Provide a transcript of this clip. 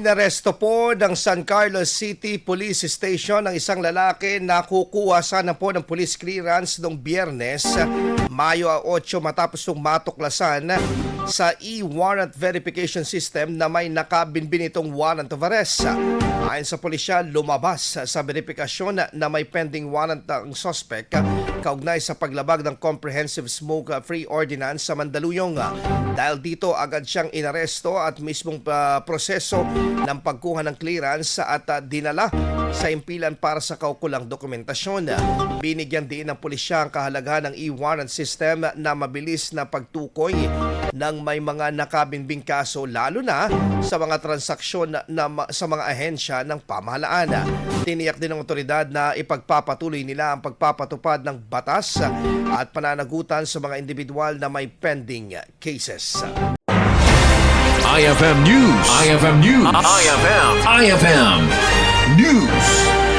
Inaresto po ng San Carlos City Police Station ang isang lalaki na kukuha sana po ng police clearance noong Biyernes, Mayo 8 matapos ng matuklasan sa e-warrant verification system na may nakabinbin itong warrant of arrest. Ayon sa pulisya, lumabas sa verifikasyon na may pending warrant ang suspect kaugnay sa paglabag ng Comprehensive Smoke-Free Ordinance sa Mandaluyong. Dahil dito agad siyang inaresto at mismong proseso ng pagkuha ng clearance at dinala sa impilan para sa kaukulang dokumentasyon. Binigyan din ng pulisya ang kahalagahan ng e-warrant system na mabilis na pagtukoy ng may mga nakabinbing kaso lalo na sa mga transaksyon sa mga ahensya ng pamahalaan. Tiniyak din ng otoridad na ipagpapatuloy nila ang pagpapatupad ng batas at pananagutan sa mga individual na may pending cases. IFM News. IFM News. IFM News.